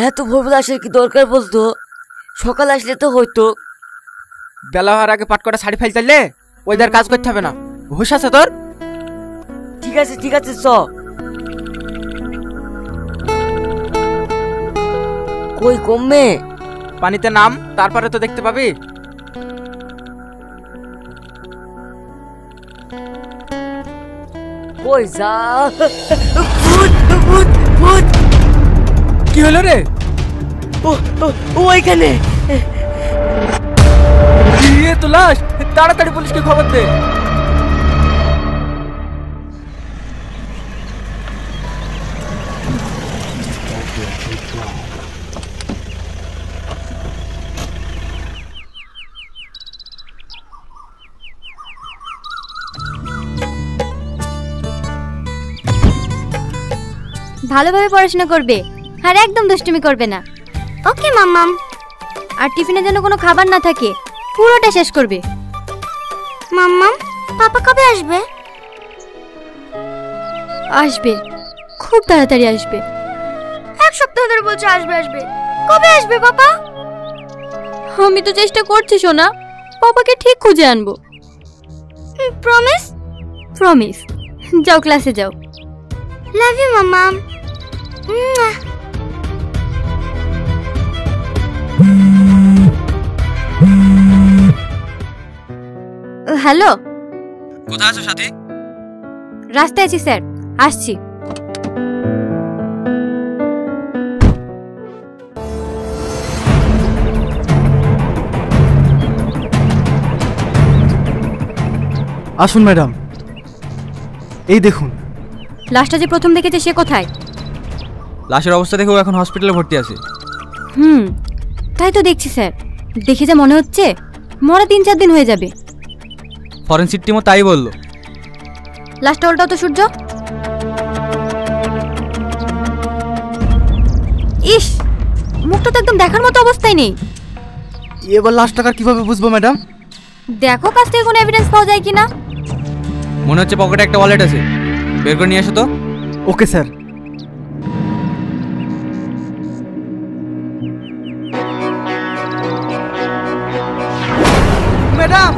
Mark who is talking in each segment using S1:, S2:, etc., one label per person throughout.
S1: এত ভোরবেলা আসার কি দরকার বলতো? সকাল আসলে তো হয়তো।
S2: বেলা হওয়ার আগে পাট কটা শাড়ি ফেল চাইলে ওইদার কাজ করতে হবে না। হুশ আছে তোর?
S1: ঠিক আছে চ। কই কমবে?
S2: পানিতে নাম, তারপরে তো দেখতে পাবি।
S1: কই যা? ভূত ভূত ভূত!
S2: কি হলো রে?
S1: ওইখানে
S2: তো লাশ, তাড়াতাড়ি পুলিশকে খবর দে।
S3: ভালোভাবে পড়াশোনা করবে আর একদম দুষ্টুমি করবে না। ওকে মাম্মাম। আর টিফিনে যেন কোনো খাবার না থাকে, পুরোটা শেষ করবে। মাম্মাম, পাপা কবে আসবে? আসবে, খুব তাড়াতাড়ি আসবে। এক সপ্তাহ ধরে বলছে আসবে। কবে আসবে পাপা? আমি তো চেষ্টা করছি সোনা, পাপাকে ঠিক খুঁজে আনবো। প্রমিস? প্রমিস। যাও ক্লাসে যাও। লাভ ইউ মাম্মাম। হ্যালো,
S2: কোথায় আছো সাথী?
S3: রাস্তায় আছি স্যার, আসছি।
S4: আসুন ম্যাডাম, এই দেখুন।
S3: লাশটা যে প্রথম দেখেছে সে কোথায়?
S2: লাশের অবস্থা দেখে ও এখন হসপিটালে ভর্তি আছে।
S3: তাই তো দেখছি স্যার। দেখে যা মনে হচ্ছে মরা 3-4 দিন হয়ে যাবে।
S2: ফরেনসিক টিমও তাই বললো।
S3: লাশটা উল্টাও তো সূর্য। ইস, মুখটা তো একদম দেখার মতো অবস্থায় নেই।
S4: এবার লাশ টাকার কিভাবে বুঝবো ম্যাডাম?
S3: দেখো কাছ থেকে কোনো এভিডেন্স পাওয়া যায় কিনা।
S2: মনে হচ্ছে পকেটে একটা ওয়ালেট আছে, বের করে নিয়ে এসো তো।
S4: Okay sir. ম্যাডাম,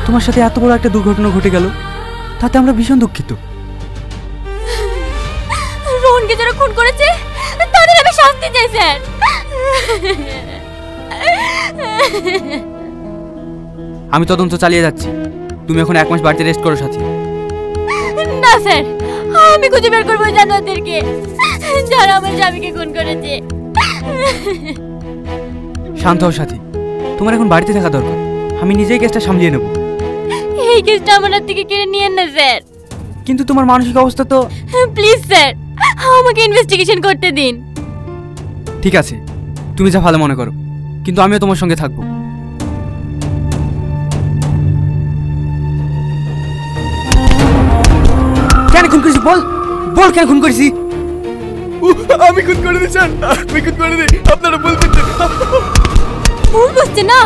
S4: তোমার সাথে এত বড় একটা দুর্ঘটনা ঘটে গেল, তাতে আমরা ভীষণ দুঃখিত।
S3: রোহনকে যারা খুন করেছে তাদের আমি শাস্তি চাই স্যার।
S2: আমি তদন্ত চালিয়ে যাচ্ছি, তুমি এখন 1 মাস বাড়িতে রেস্ট করো সাথী।
S3: না স্যার, আমি খুঁজে বের করবো জানোয়ারদেরকে যারা আমার স্বামীকে খুন করেছে।
S2: শান্ত হও সাথী, তোমার এখন বাড়িতে থাকা দরকার। আমি নিজেই কেসটা সামলিয়ে নেব।
S3: এই কেসটা আমার হাত থেকে কেড়ে নিয়েন না স্যার।
S2: কিন্তু তোমার মানসিক অবস্থা তো।
S3: প্লিজ স্যার, আমাকে ইনভেস্টিগেশন করতে দিন।
S2: ঠিক আছে, তুমি যা ভালো মনে করো, কিন্তু আমিও তোমার সঙ্গে থাকবো। কেন খুন করেছি বল, বল কেন খুন করেছি?
S4: আমি খুন করে দিই স্যার, আমি খুন করে দিই। আপনারা বলবেন
S3: ভুল বুঝছে না,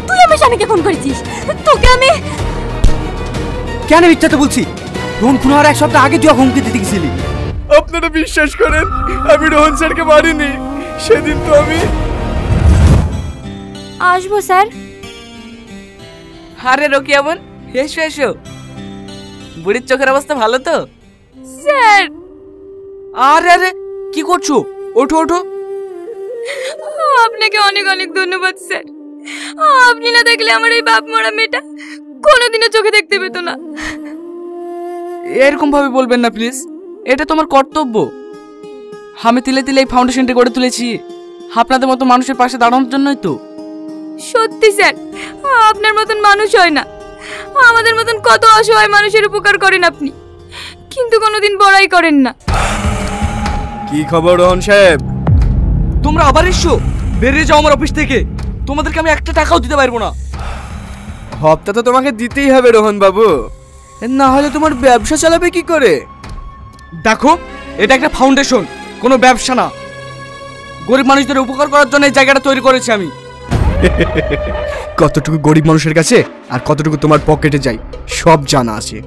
S3: তুই আমার স্বামীকে খুন করেছিস। তোকে আমি
S2: কেন মিথ্যাটা বলছি? রোহন খুন হওয়ার 1 সপ্তাহ আগে তুই হুমকি দিতে গেছিলি।
S4: আপনারা বিশ্বাস করেন, আমি রোহন স্যারকে মারিনি। সেদিন তো আমি
S3: আসবো স্যার।
S5: আরে রকিয়া বোন, এসো এসো। বুড়ির চোখের অবস্থা ভালো তো?
S3: স্যার
S5: আরে আরে কি করছো? ওঠো ওঠো।
S3: আপনাকে অনেক অনেক ধন্যবাদ স্যার। আপনি না দেখলে আমার এই বাপ মরা মেয়েটা কোনোদিনও চোখে দেখতে পেত না।
S5: এরকম ভাবে বলবেন না প্লিজ, এটা তোমার কর্তব্য। আমি তিলে তিলে এই ফাউন্ডেশনটা গড়ে তুলেছি আপনাদের মতো মানুষের পাশে দাঁড়ানোর জন্যই তো।
S3: সত্যি স্যার, আপনার মতন মানুষ হয় না। আমাদের মতন কত অসহায় মানুষের উপকার করেন আপনি, কিন্তু কোনোদিন বড়াই করেন না।
S4: কি খবর রোহন সাহেব?
S5: তোমরা আবার এসো? বেরিয়ে যাও আমার অফিস থেকে, তোমাদেরকে আমি একটা টাকাও দিতে পারবো না।
S4: হপ্তা তো তোমাকে দিতেই হবে রোহন বাবু, না হলে তোমার ব্যবসা চালাবে কি করে?
S5: দেখো, এটা একটা ফাউন্ডেশন, কোনো ব্যবসা না। গরিব মানুষদের উপকার করার জন্য এই জায়গাটা তৈরি করেছি আমি।
S4: কতটুকু গরিব মানুষের কাছে আর কতটুকু তোমার পকেটে যায় সব জানা আছে।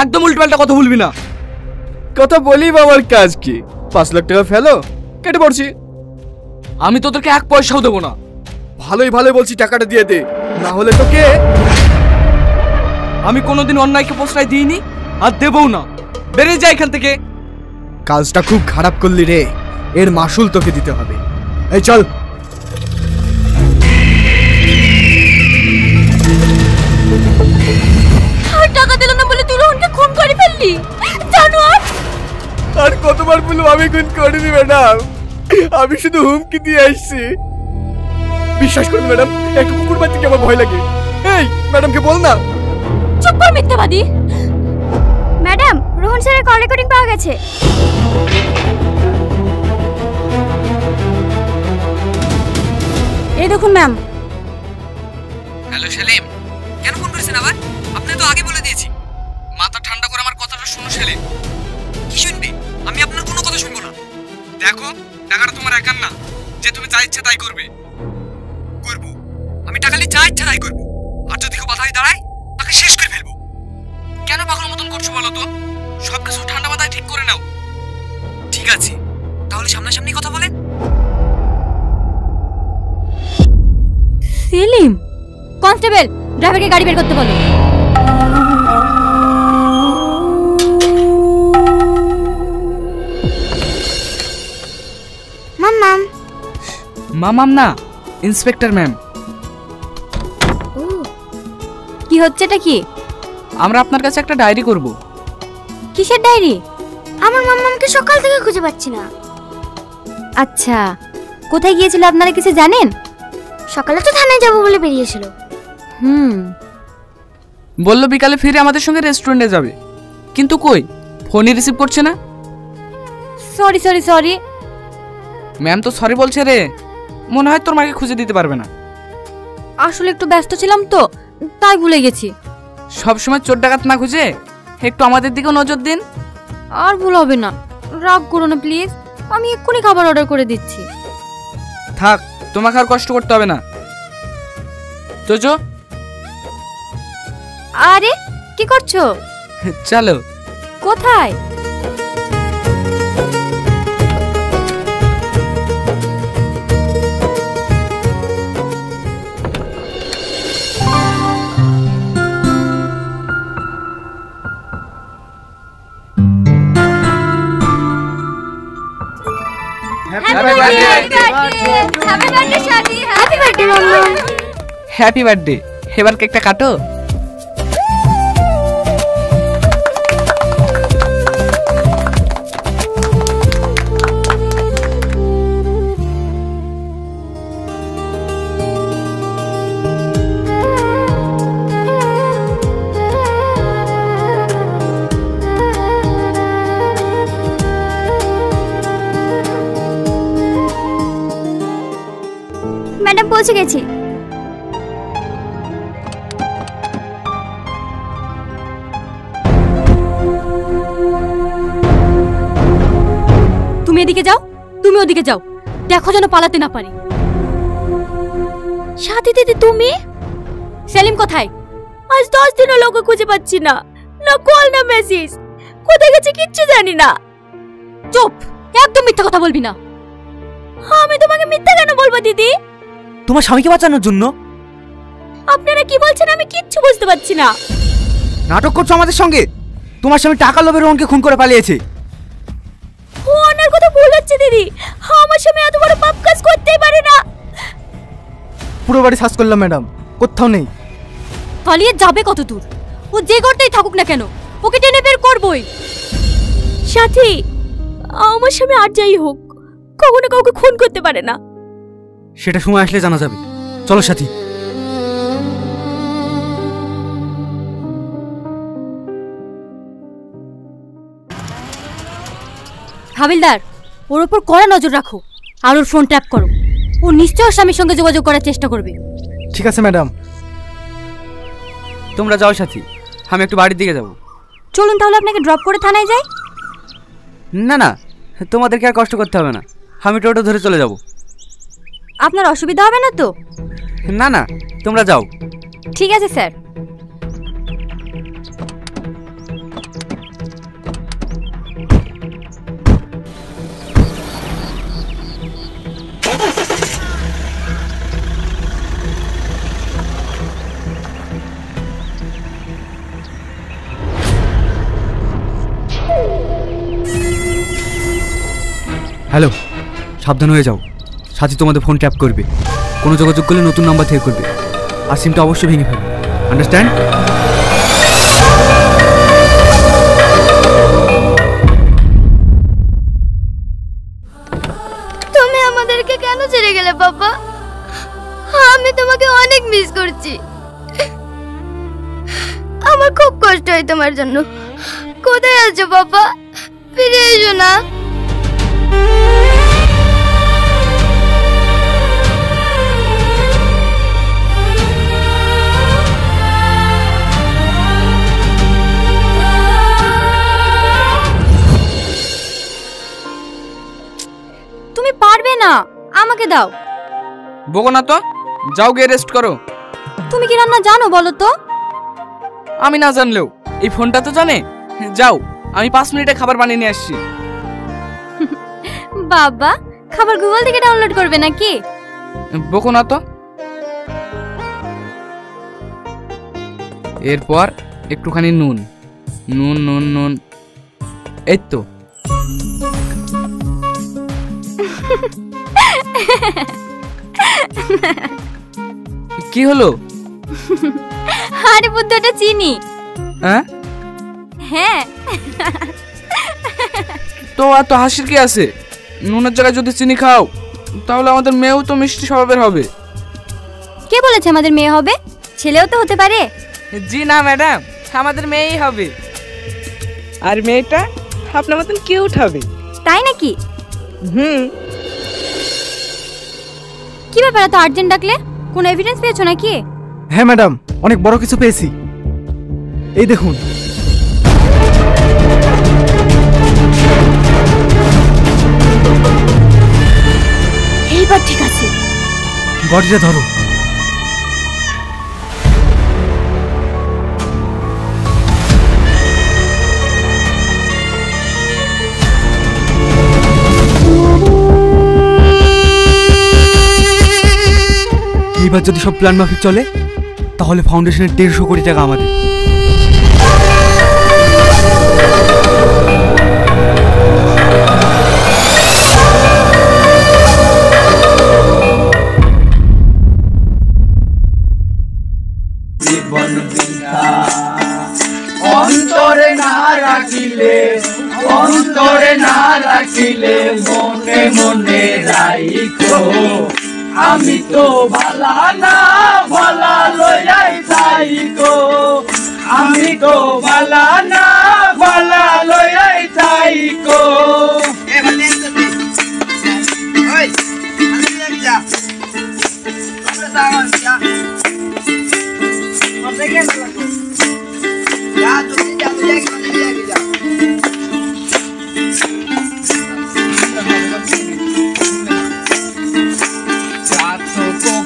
S5: একদম উল্টোপাল্টা কথা বলবি না।
S4: কথা বলি বাবার কাজ কি? 5 লাখ টাকা ফেলো, কেটে পড়ছি।
S5: আমি তোদেরকে 1 পয়সাও দেবো না।
S4: ভালোই ভালো বলছি, টাকাটা দিয়ে দে, না হলে তোকে।
S5: আমি কোনোদিন অন্যায়কে প্রশ্রয় দিইনি আর দেবও না। বেরিয়ে যা এখান থেকে।
S4: কাজটা খুব খারাপ করলি রে, এর মাসুল তোকে দিতে হবে। এই চল।
S3: আর টাকা দিল না বলে তুই রোহনকে খুন করে ফেললি, জানোয়ার।
S4: আর কতবার বলবো আমি খুন করিনি ম্যাডাম, আমি শুধু হুমকি দিয়ে আসছি। বিশ্বাস করুন ম্যাডাম, একটু কুকুর বাচ্চাকে আমার ভয় লাগে। এই ম্যাডামকে বল না।
S3: চুপ কর মিথ্যাবাদী। ম্যাডাম, রোহন স্যারের কল রেকর্ডিং পাওয়া গেছে। এই দেখুন ম্যাম।
S5: হ্যালো সেলিম, কেন ফোন করেছেন আবার? আপনি তো আগে বলে দিয়েছি। মাথা ঠান্ডা করে আমার কথাটা শুনো সেলিম। কি শুনবি? আমি আপনার কোনো কথা শুনবো না। দেখো, টাকাটা তোমার একার না যে তুমি যা ইচ্ছা তাই করবে। আমি টাকা নিয়ে যা ইচ্ছা তাই করবো, আর যদি কেউ বাধায় দাঁড়ায় তাকে শেষ করে ফেলবো। কেন পাগলের মতন করছো বলো তো? সব কিছু ঠান্ডা মাথায় ঠিক করে নাও। ঠিক আছে, তাহলে সামনাসামনি কথা বলেন।
S3: সেলিম, কনস্টেবল, ড্রাইভারকে গাড়ি বের করতে বলো। মাম্মাম।
S5: মামাম না, ইন্সপেক্টর ম্যাম।
S3: কি হচ্ছে এটা? কি?
S5: আমরা আপনার কাছে একটা ডায়েরি করব।
S3: কিসের ডায়েরি? আমার মাম্মামকে সকাল থেকে খুঁজে পাচ্ছি না। আচ্ছা, কোথায় গিয়েছিল আপনারা কিছু জানেন? সকালে তো থানায় যাব বলে বেরিয়েছিল।
S5: বললো বিকালে ফিরে আমাদের সঙ্গে রেস্টুরেন্টে যাবে, কিন্তু কই ফোনই রিসিভ করছে না।
S3: Sorry sorry sorry.
S5: ম্যাম তো সরি বলছে রে, মনে হয় তোর মাকে খুঁজে দিতে পারবে না।
S3: আসলে একটু ব্যস্ত ছিলাম তো, তাই ভুলে গেছি।
S5: সবসময় চোর ডাকাত না খুঁজে একটু আমাদের দিকেও নজর দিন।
S3: আর ভুল হবে না, রাগ করো না প্লিজ। আমি এক্ষুনি খাবার অর্ডার করে দিচ্ছি।
S5: থাক, তোমাকে আর কষ্ট করতে হবে না। চোচো।
S3: আরে কি করছো?
S5: চলো।
S3: কোথায়?
S5: Happy birthday. এবার কেকটা কাটো।
S3: ম্যাডাম পৌঁছে গেছি। তুমি এদিকে যাও, তুমি ওদিকে যাও, দেখো যেন পালাতে না পারে। সাথী দিদি তুমি? সেলিম কোথায়? আজ 10 দিন হলো ওকে খুঁজে পাচ্ছি না, না কল না মেসেজ। কোথায় গেছে কিচ্ছু জানি না। চুপ, একদম মিথ্যা কথা বলবি না। আমি তোমাকে মিথ্যা কেন বলবো দিদি?
S2: তোমার স্বামীকে বাঁচানোর জন্য।
S3: আপনারা কি বলছেন আমি কিচ্ছু বুঝতে পারছি না।
S2: নাটক করছো আমাদের সঙ্গে। তোমার স্বামী টাকা লোভে রোহনকে খুন করে পালিয়েছে।
S3: ও ওনার কথা ভুলে দিদি, আমার স্বামী এত বড় পাপ কাজ করতেই পারে না।
S2: পুরো বাড়ি সার্চ করলাম ম্যাডাম, কোথাও নেই।
S3: পালিয়ে যাবে কত দূর? ও যে ঘরটাই থাকুক না কেন, ওকে টেনে বের করবই। সাথী, আমার স্বামী আর যাই হোক, কখনো কাউকে খুন করতে পারে না।
S2: সেটা সময় আসলে জানা যাবে। চলো সাথী।
S3: হাবিলদার, ওর উপর কড়া নজর রাখো আর ওর ফোন ট্যাপ করো। ও নিশ্চয় ওর স্বামীর সঙ্গে যোগাযোগ করার চেষ্টা করবে।
S2: ঠিক আছে ম্যাডাম। তোমরা যাও সাথী, আমি একটু বাড়ির দিকে যাব।
S3: চলুন তাহলে আপনাকে ড্রপ করে থানায় যাই।
S2: না না, তোমাদেরকে আর কষ্ট করতে হবে না, আমি টোটো ধরে চলে যাব।
S3: আপনার অসুবিধা হবে না তো?
S2: না না, তোমরা যাও।
S3: ঠিক আছে স্যার।
S2: হ্যালো, সাবধান হয়ে যাও। সাথী তোমাদের ফোন ট্যাপ করবে, কোনো যোগাযোগ করলে নতুন নাম্বার থেকে করবে, আর সিমটা অবশ্যই ভেঙে ফেলবে। আন্ডারস্ট্যান্ড?
S3: তুমি আমাদেরকে কেন ছেড়ে গেলে বাবা? আমি তোমাকে অনেক মিস করছি। আমার খুব কষ্ট হয় তোমার জন্য। কোথায় আছো বাবা? ফিরে এসো না। তুমি পারবে না, আমাকে দাও।
S5: বকো না তো, যাও গিয়ে রেস্ট করো।
S3: তুমি কি রান্না জানো বলো তো?
S5: আমি না জানলেও এই ফোনটা তো জানে। যাও, আমি 5 মিনিটে খাবার বানিয়ে নিয়ে আসছি।
S3: বাবা, খাবার গুগল থেকে ডাউনলোড করবে নাকি?
S5: বকো না তো। এরপর একটুখানি নুন, নুন নুন নুন, এই তো। কি হলো?
S3: আরে বুদ্ধ, ওটা চিনি।
S5: হ্যাঁ
S3: হ্যাঁ।
S5: তো এত হাসির কি আছে? নুনের জায়গায় যদি চিনি খাও তাহলে আমাদের মেয়েও তো মিষ্টি স্বভাবের হবে।
S3: কে বলেছে আমাদের মেয়ে হবে? ছেলেও তো হতে পারে।
S5: জি না ম্যাডাম, আমাদের মেয়েই হবে। আর মেয়েটা আপনার মতন কিউট হবে।
S3: তাই নাকি? কি ব্যাপার এত আর্জেন্ট ডাকলে? কোনো এভিডেন্স পেয়েছো নাকি?
S2: হ্যাঁ ম্যাডাম, অনেক বড় কিছু পেয়েছি। এই দেখুন।
S3: এইবার ঠিক আছে।
S2: বডিটা ধরো। এইবার যদি সব প্ল্যান মাফিক চলে তাহলে ফাউন্ডেশনের 150 কোটি টাকা আমাদের।
S6: জীবন বৃথা অন্তরে না রাখিলে, অন্তরে না রাখিলে মনে মনে রাইখো। আমি তো ভালা না ভালা লইয়াই যাইগো, আমি তো ভালা না ভালা লইয়াই যাইগো।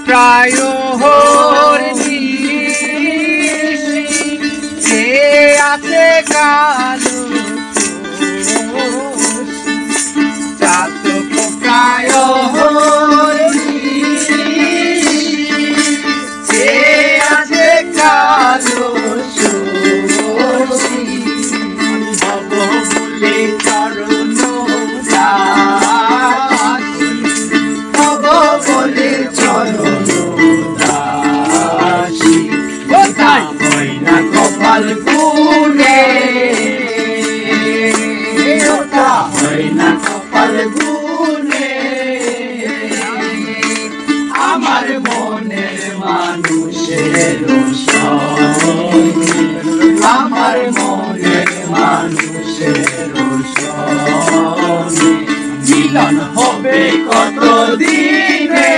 S6: প্রায় হরিণী যে আছে মনের মানুষের সঙ্গে মিলন হবে কত দিনে,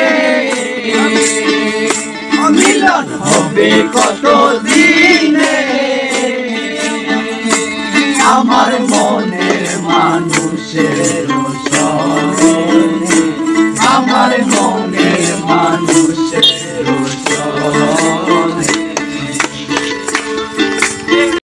S6: মিলন হবে কত দিনে, আমার